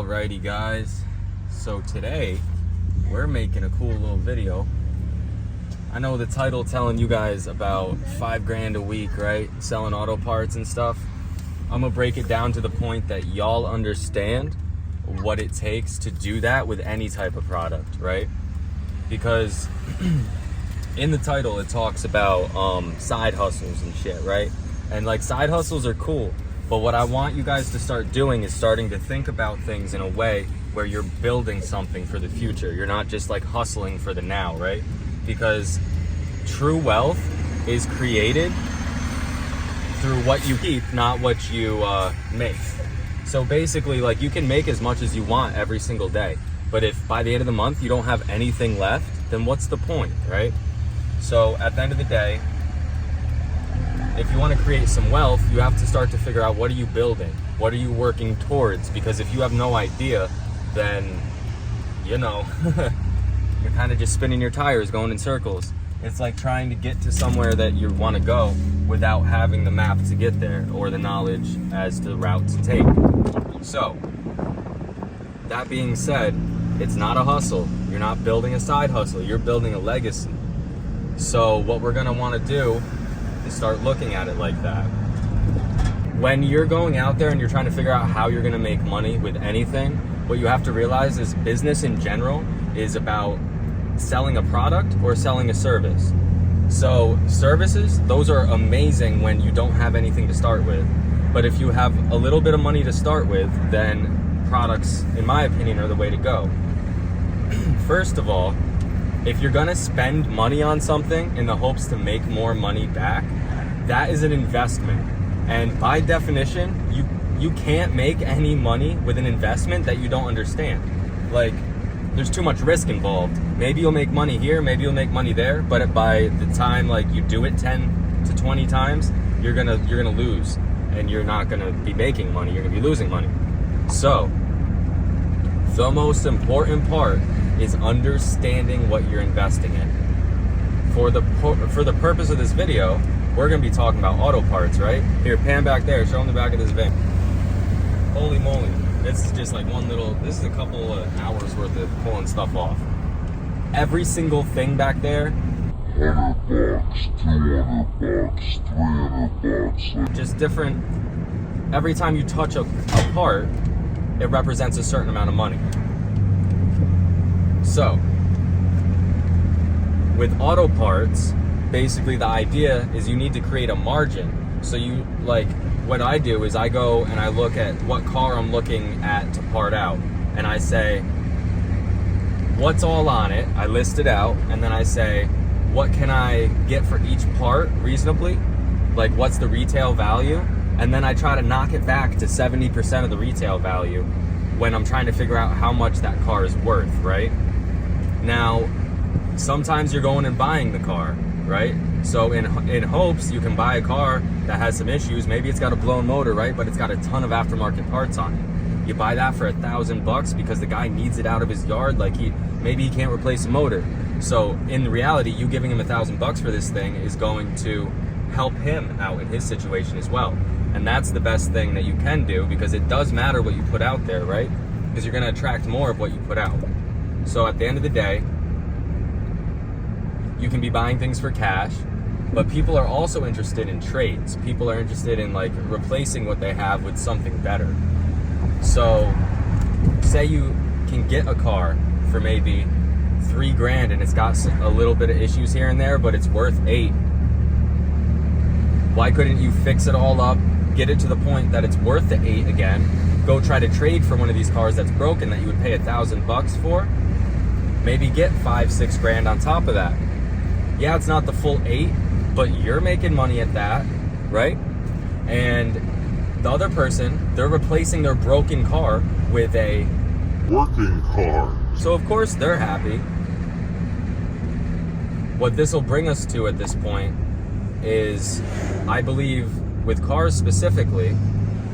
Alrighty guys, so today we're making a cool little video. I know the title telling you guys about $5 grand a week, right? Selling auto parts and stuff. I'm gonna break it down to the point that y'all understand what it takes to do that with any type of product, right? Because in the title it talks about side hustles and shit, right? And like side hustles are cool. But what I want you guys to start doing is starting to think about things in a way where you're building something for the future. You're not just like hustling for the now, right? Because true wealth is created through what you keep, not what you make. So basically, like, you can make as much as you want every single day. But if by the end of the month you don't have anything left, then what's the point, right? So at the end of the day, if you want to create some wealth, you have to start to figure out, what are you building? What are you working towards? Because if you have no idea, then, you know, you're kind of just spinning your tires, going in circles. It's like trying to get to somewhere that you want to go without having the map to get there or the knowledge as to the route to take. So, that being said, it's not a hustle. You're not building a side hustle. You're building a legacy. So what we're going to want to do is start looking at it like that. When you're going out there and you're trying to figure out how you're going to make money with anything, what you have to realize is business in general is about selling a product or selling a service. So services, those are amazing when you don't have anything to start with. But if you have a little bit of money to start with, then products, in my opinion, are the way to go. First of all, if you're gonna spend money on something in the hopes to make more money back, that is an investment. And by definition, you can't make any money with an investment that you don't understand. Like, there's too much risk involved. Maybe you'll make money here, maybe you'll make money there, but by the time like you do it 10 to 20 times, you're gonna lose, and you're not gonna be making money, you're gonna be losing money. So, the most important part is understanding what you're investing in. For the purpose of this video, we're gonna be talking about auto parts, right? Here, pan back there, show them the back of this van. Holy moly, this is just like this is a couple of hours worth of pulling stuff off. Every single thing back there, $100, $200, $300. Just different, every time you touch a part, it represents a certain amount of money. So, with auto parts, basically the idea is you need to create a margin. So you, like, what I do is I go and I look at what car I'm looking at to part out, and I say, what's all on it? I list it out, and then I say, what can I get for each part reasonably? Like, what's the retail value? And then I try to knock it back to 70% of the retail value when I'm trying to figure out how much that car is worth, right? Now, sometimes you're going and buying the car, right? So in hopes you can buy a car that has some issues. Maybe it's got a blown motor, right? But it's got a ton of aftermarket parts on it. You buy that for $1,000 because the guy needs it out of his yard. Like, maybe he can't replace a motor. So in reality, you giving him $1,000 for this thing is going to help him out in his situation as well. And that's the best thing that you can do, because it does matter what you put out there, right? Because you're gonna attract more of what you put out. So at the end of the day, you can be buying things for cash, but people are also interested in trades. People are interested in like replacing what they have with something better. So say you can get a car for maybe $3 grand and it's got a little bit of issues here and there, but it's worth $8. Why couldn't you fix it all up, get it to the point that it's worth the $8 again, go try to trade for one of these cars that's broken that you would pay $1,000 for, maybe get $5-6 grand on top of that. Yeah, it's not the full $8, but you're making money at that, right? And the other person, they're replacing their broken car with a working car. So of course they're happy. What this will bring us to at this point is, I believe, with cars specifically,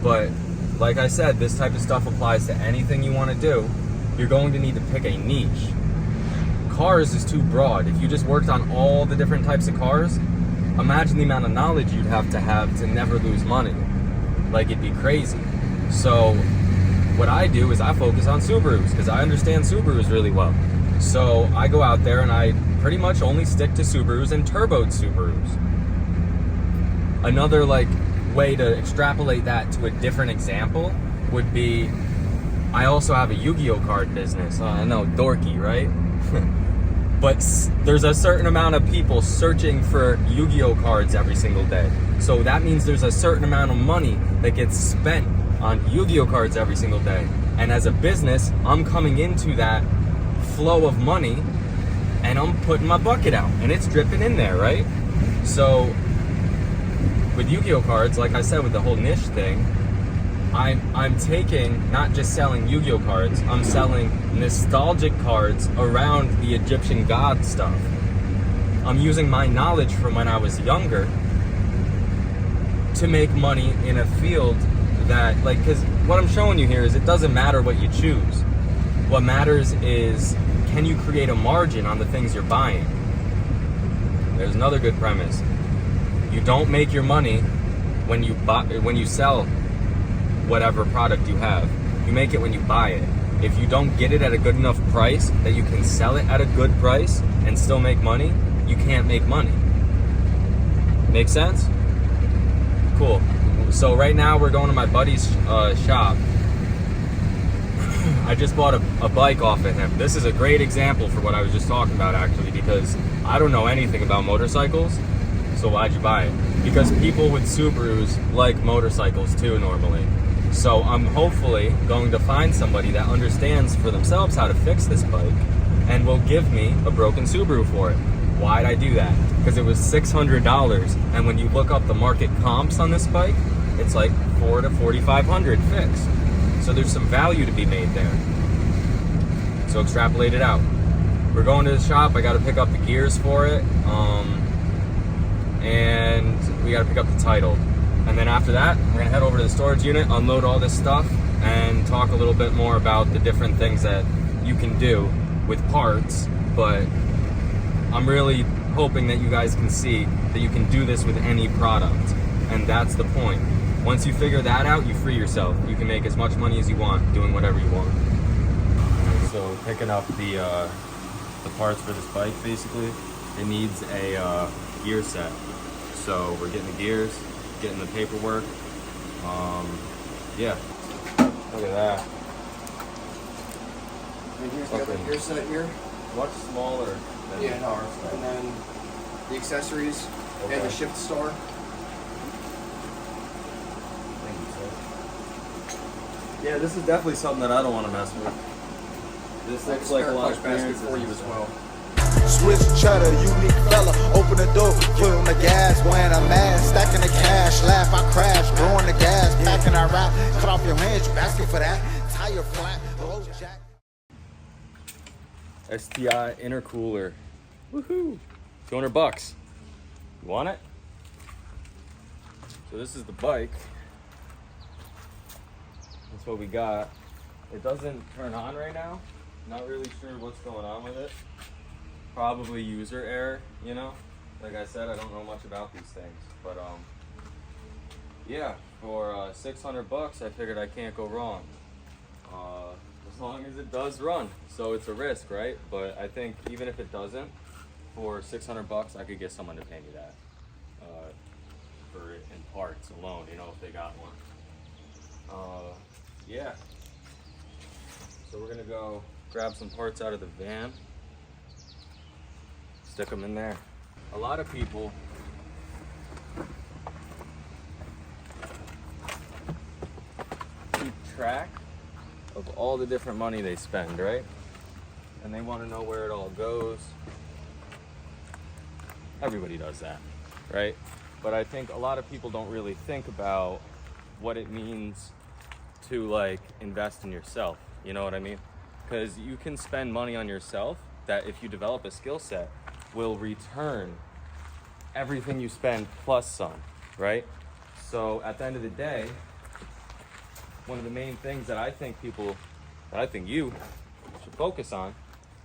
but like I said, this type of stuff applies to anything you want to do, you're going to need to pick a niche. Cars is too broad. If you just worked on all the different types of cars, imagine the amount of knowledge you'd have to never lose money. Like, it'd be crazy. So what I do is I focus on Subarus because I understand Subarus really well. So I go out there and I pretty much only stick to Subarus and turboed Subarus. Another like way to extrapolate that to a different example would be, I also have a Yu-Gi-Oh card business. I know, dorky, right? But there's a certain amount of people searching for Yu-Gi-Oh cards every single day. So that means there's a certain amount of money that gets spent on Yu-Gi-Oh cards every single day. And as a business, I'm coming into that flow of money and I'm putting my bucket out and it's dripping in there, right? So with Yu-Gi-Oh cards, like I said, with the whole niche thing, I'm taking, not just selling Yu-Gi-Oh cards, I'm selling nostalgic cards around the Egyptian god stuff. I'm using my knowledge from when I was younger to make money in a field that, like, because what I'm showing you here is it doesn't matter what you choose. What matters is, can you create a margin on the things you're buying? There's another good premise. You don't make your money when you sell whatever product you have. You make it when you buy it. If you don't get it at a good enough price that you can sell it at a good price and still make money, you can't make money. Make sense? Cool. So right now we're going to my buddy's shop. I just bought a bike off of him. This is a great example for what I was just talking about, actually, because I don't know anything about motorcycles. So why'd you buy it? Because people with Subarus like motorcycles too normally. So I'm hopefully going to find somebody that understands for themselves how to fix this bike and will give me a broken Subaru for it. Why'd I do that? Because it was $600, and when you look up the market comps on this bike, it's like $400 to $4,500 fixed. So there's some value to be made there. So extrapolate it out. We're going to the shop. I got to pick up the gears for it, and we got to pick up the title. And then after that, we're gonna head over to the storage unit, unload all this stuff, and talk a little bit more about the different things that you can do with parts. But I'm really hoping that you guys can see that you can do this with any product. And that's the point. Once you figure that out, you free yourself. You can make as much money as you want, doing whatever you want. So picking up the parts for this bike, basically, it needs a gear set. So we're getting the gears, getting the paperwork. Yeah, look at that. And here's the other gear set here. Much smaller than the car stuff. And then the accessories and the shift star. Thank you, sir. Yeah, this is definitely something that I don't want to mess with. This looks like a lot of basket for you as well. Swiss cheddar, unique fella. Open the door, foot on the gas, wearing a mask, stacking the cash, laugh, I crash, blowing the gas, packing our rap, cut off your hands, you asking for that, tire flat, low jack. STI intercooler. Woohoo! $200. You want it? So this is the bike. That's what we got. It doesn't turn on right now. Not really sure what's going on with it. Probably user error, you know? Like I said, I don't know much about these things. But yeah, for $600, I figured I can't go wrong. As long as it does run. So it's a risk, right? But I think even if it doesn't, for $600, I could get someone to pay me that. For it in parts alone, you know, if they got one. Yeah. So we're gonna go grab some parts out of the van. Stick them in there. A lot of people keep track of all the different money they spend, right? And they want to know where it all goes. Everybody does that, right? But I think a lot of people don't really think about what it means to, like, invest in yourself. You know what I mean? Because you can spend money on yourself that, if you develop a skill set, will return everything you spend plus some, right? So at the end of the day, one of the main things that I think you should focus on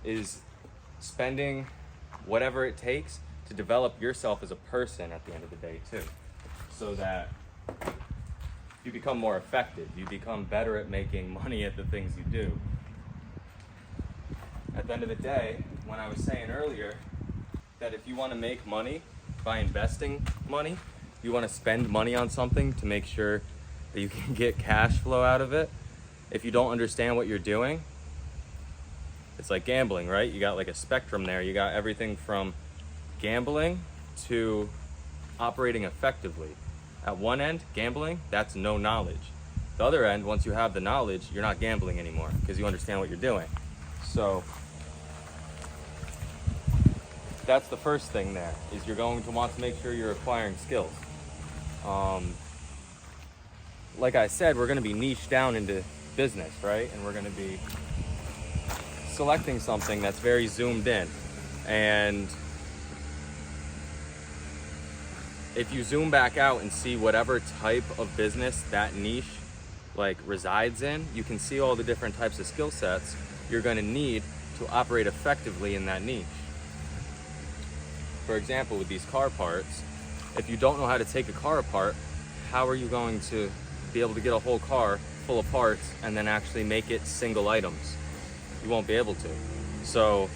is spending whatever it takes to develop yourself as a person at the end of the day too. So that you become more effective. You become better at making money at the things you do. At the end of the day, when I was saying earlier that if you want to make money by investing money, you want to spend money on something to make sure that you can get cash flow out of it. If you don't understand what you're doing, it's like gambling, right? You got like a spectrum there. You got everything from gambling to operating effectively. At one end, gambling, that's no knowledge. The other end, once you have the knowledge, you're not gambling anymore because you understand what you're doing. So that's the first thing there, is you're going to want to make sure you're acquiring skills. Like I said, we're going to be niched down into business, right? And we're going to be selecting something that's very zoomed in. And if you zoom back out and see whatever type of business that niche like resides in, you can see all the different types of skill sets you're going to need to operate effectively in that niche. For example, with these car parts, if you don't know how to take a car apart, how are you going to be able to get a whole car full of parts and then actually make it single items? You won't be able to. So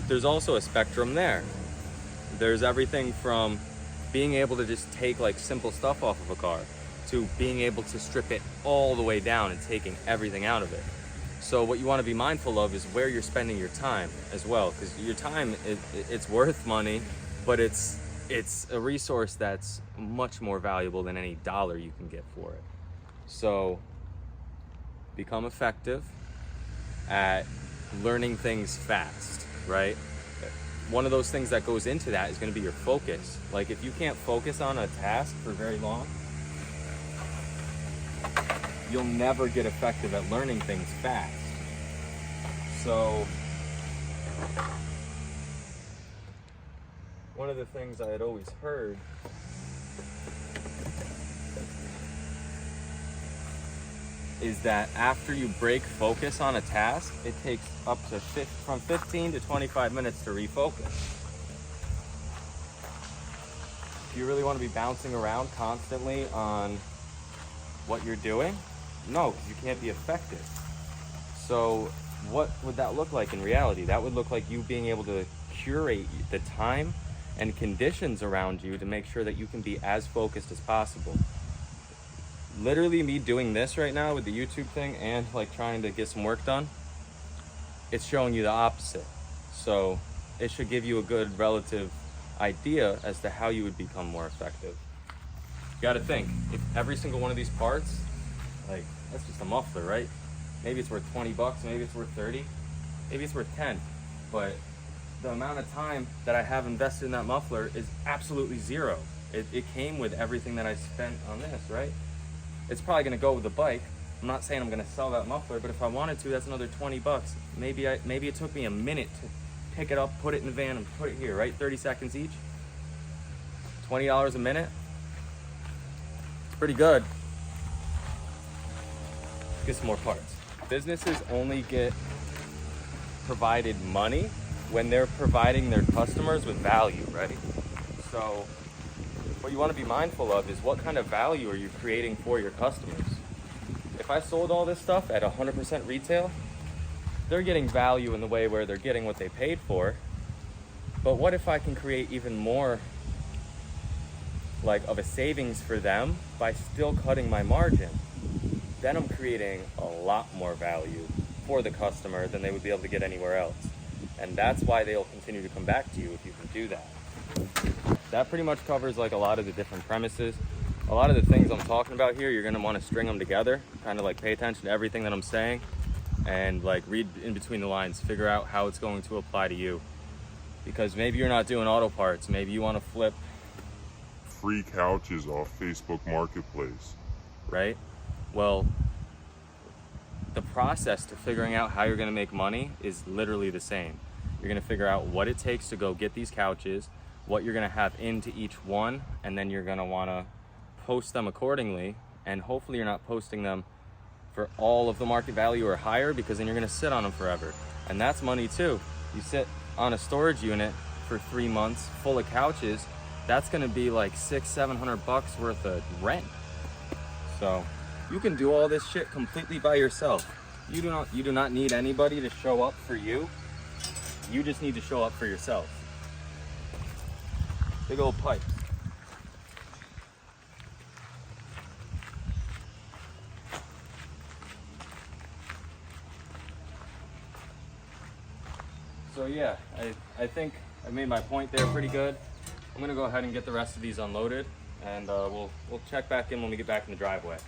there's also a spectrum there. There's everything from being able to just take like simple stuff off of a car to being able to strip it all the way down and taking everything out of it. So what you want to be mindful of is where you're spending your time as well, because your time, it's worth money, but it's a resource that's much more valuable than any dollar you can get for it. So become effective at learning things fast, right? One of those things that goes into that is going to be your focus. Like if you can't focus on a task for very long, you'll never get effective at learning things fast. So one of the things I had always heard is that after you break focus on a task, it takes up to from 15 to 25 minutes to refocus. Do you really want to be bouncing around constantly on what you're doing? No, because you can't be effective. So what would that look like in reality? That would look like you being able to curate the time and conditions around you to make sure that you can be as focused as possible. Literally me doing this right now with the YouTube thing and like trying to get some work done, it's showing you the opposite. So it should give you a good relative idea as to how you would become more effective. You gotta think, if every single one of these parts, like that's just a muffler, right? Maybe it's worth 20 bucks, maybe it's worth 30, maybe it's worth 10, but the amount of time that I have invested in that muffler is absolutely zero. It came with everything that I spent on this, right? It's probably gonna go with the bike. I'm not saying I'm gonna sell that muffler, but if I wanted to, that's another 20 bucks. Maybe it took me a minute to pick it up, put it in the van, and put it here, right? 30 seconds each. $20 a minute. It's pretty good. Let's get some more parts. Businesses only get provided money when they're providing their customers with value, right? So what you want to be mindful of is what kind of value are you creating for your customers? If I sold all this stuff at 100% retail, they're getting value in the way where they're getting what they paid for. But what if I can create even more like of a savings for them by still cutting my margin? Then I'm creating a lot more value for the customer than they would be able to get anywhere else. And that's why they'll continue to come back to you if you can do that. That pretty much covers like a lot of the different premises. A lot of the things I'm talking about here, you're gonna wanna string them together, kind of like pay attention to everything that I'm saying and like read in between the lines, figure out how it's going to apply to you. Because maybe you're not doing auto parts, maybe you wanna flip free couches off Facebook Marketplace. Right? Well, the process to figuring out how you're gonna make money is literally the same. You're gonna figure out what it takes to go get these couches, what you're gonna have into each one, and then you're gonna wanna post them accordingly, and hopefully you're not posting them for all of the market value or higher, because then you're gonna sit on them forever. And that's money too. You sit on a storage unit for 3 months full of couches, that's gonna be like $600-700 worth of rent. So you can do all this shit completely by yourself. You do not need anybody to show up for you. You just need to show up for yourself. Big old pipes. So yeah, I think I made my point there pretty good. I'm gonna go ahead and get the rest of these unloaded, and we'll check back in when we get back in the driveway.